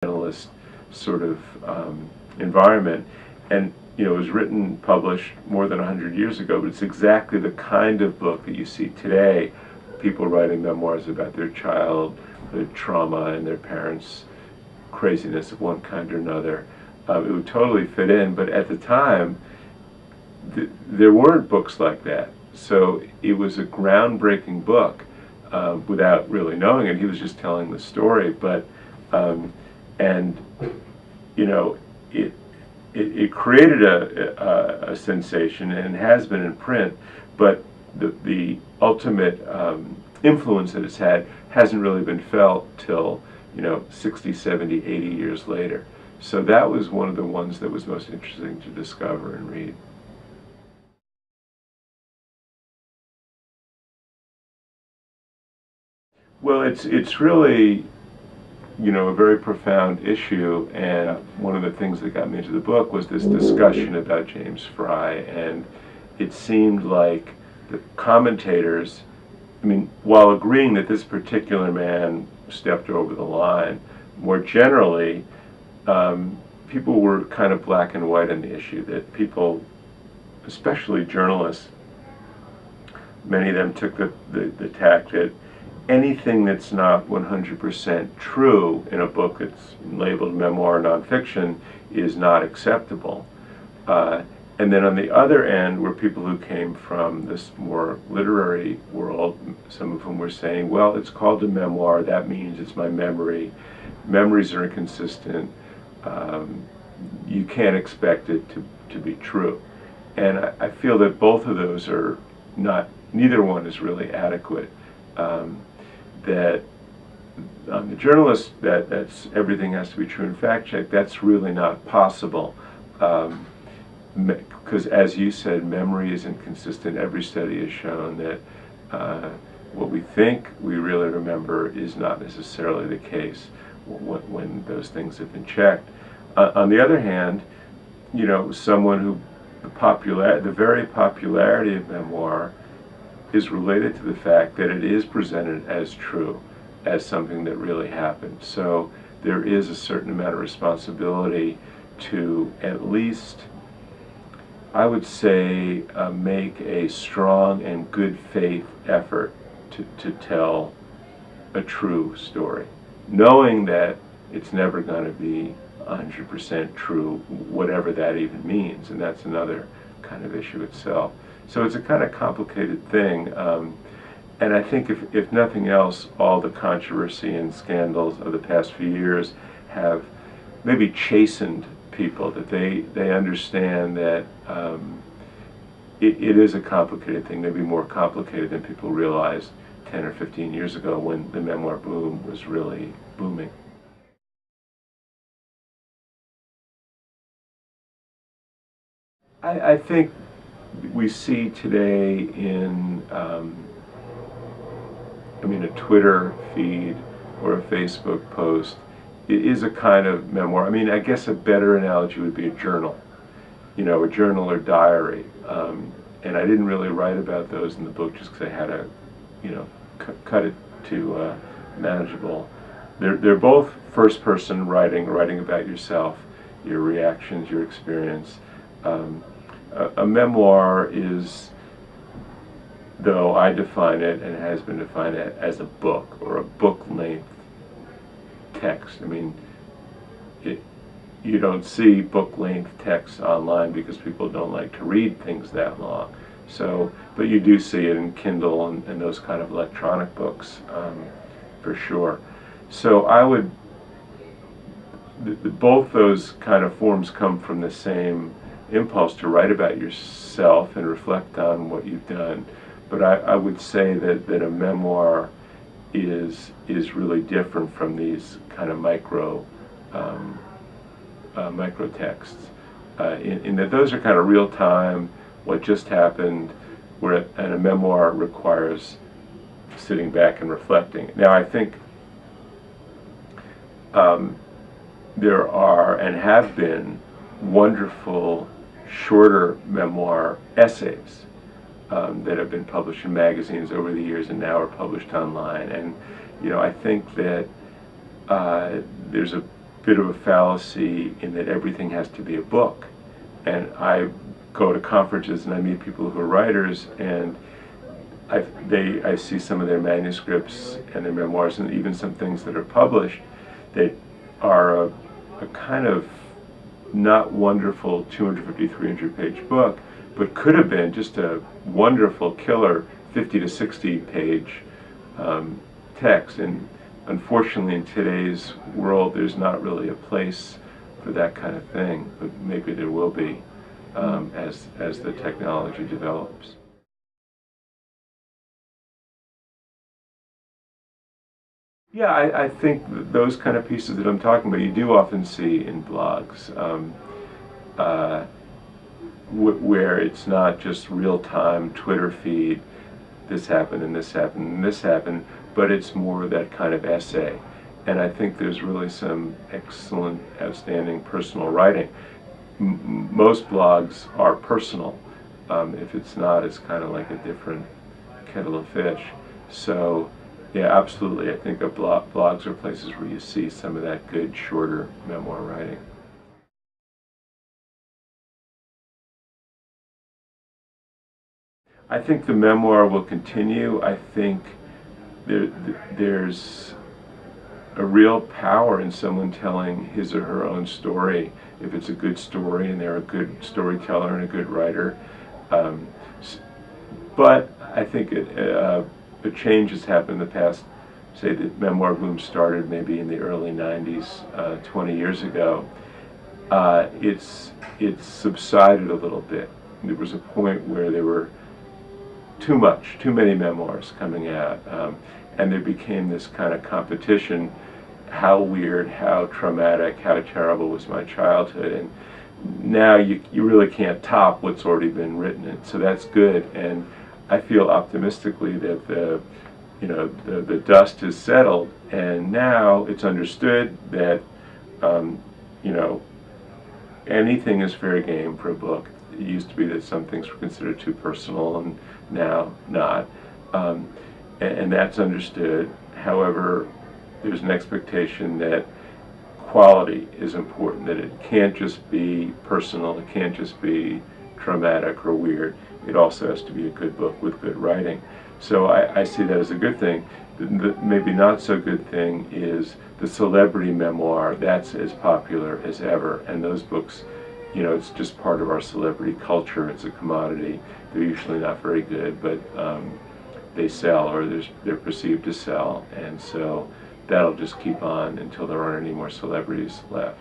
journalist sort of environment. And it was written, published more than 100 years ago, but it's exactly the kind of book that you see today, people writing memoirs about their childhood trauma and their parents' craziness of one kind or another. It would totally fit in, but at the time, there weren't books like that. So it was a groundbreaking book without really knowing it. He was just telling the story, but and it created a sensation and has been in print, but the ultimate influence that it's had hasn't really been felt till 60, 70, 80 years later. So that was one of the ones that was most interesting to discover and read. Well, it's really a very profound issue, and one of the things that got me into the book was this discussion about James Fry, and it seemed like the commentators, while agreeing that this particular man stepped over the line, more generally, people were kind of black and white on the issue, that people, especially journalists, many of them took the tack that anything that's not 100% true in a book that's labeled memoir nonfiction is not acceptable. And then on the other end were people who came from this more literary world, some of whom were saying, well, it's called a memoir, that means it's my memory. Memories are inconsistent. You can't expect it to be true. And I feel that both of those are neither one is really adequate. That on the journalist, that's everything has to be true and fact-checked, that's really not possible. Because as you said, memory is inconsistent. Every study has shown that what we think we really remember is not necessarily the case when those things have been checked. On the other hand, someone who the very popularity of memoir is related to the fact that it is presented as true, as something that really happened. So there is a certain amount of responsibility to at least, I would say, make a strong and good faith effort to tell a true story, knowing that it's never going to be 100% true, whatever that even means, and that's another kind of issue itself. So it's a kind of complicated thing, and I think if nothing else, all the controversy and scandals of the past few years have maybe chastened people, that they understand that it is a complicated thing, maybe more complicated than people realized 10 or 15 years ago when the memoir boom was really booming. I think we see today in, a Twitter feed or a Facebook post, it is a kind of memoir. I guess a better analogy would be a journal, a journal or diary. And I didn't really write about those in the book just because I had to, cut it to manageable. They're both first-person writing about yourself, your reactions, your experience. A memoir is, though I define it and has been defined as a book or a book-length text. You don't see book-length text online because people don't like to read things that long. So, but you do see it in Kindle and those kind of electronic books, for sure. So I would, both those kind of forms come from the same impulse to write about yourself and reflect on what you've done. But I would say that a memoir is really different from these kind of micro texts, in that those are kind of real time, what just happened, and a memoir requires sitting back and reflecting. Now I think there are and have been wonderful shorter memoir essays that have been published in magazines over the years and now are published online. And I think that there's a bit of a fallacy in that everything has to be a book. And I go to conferences and I meet people who are writers, and I see some of their manuscripts and their memoirs, and even some things that are published that are a kind of not wonderful 250, 300 page book, but could have been just a wonderful killer 50 to 60 page text. And unfortunately in today's world there's not really a place for that kind of thing, but maybe there will be as the technology develops. Yeah, I think those kind of pieces that I'm talking about, you do often see in blogs, where it's not just real-time Twitter feed, this happened and this happened and this happened, but it's more that kind of essay. And I think there's really some excellent, outstanding personal writing. Most blogs are personal. If it's not, it's kind of like a different kettle of fish. So, yeah, absolutely. I think blogs are places where you see some of that good, shorter memoir writing. I think the memoir will continue. I think there's a real power in someone telling his or her own story, if it's a good story and they're a good storyteller and a good writer. But I think a change has happened in the past. Say the memoir boom started maybe in the early 90s, 20 years ago. It's subsided a little bit. There was a point where there were too many memoirs coming out, and there became this kind of competition. How weird, how traumatic, how terrible was my childhood? And now you really can't top what's already been written, and so that's good. And I feel optimistically that the dust has settled, and now it's understood that anything is fair game for a book. It used to be that some things were considered too personal, and now not, and that's understood. However, there's an expectation that quality is important, that it can't just be personal, it can't just be traumatic or weird. It also has to be a good book with good writing. So I see that as a good thing. The maybe not so good thing is the celebrity memoir. That's as popular as ever, and those books, it's just part of our celebrity culture. It's a commodity. They're usually not very good, but they sell, or they're perceived to sell, and so that'll just keep on until there aren't any more celebrities left.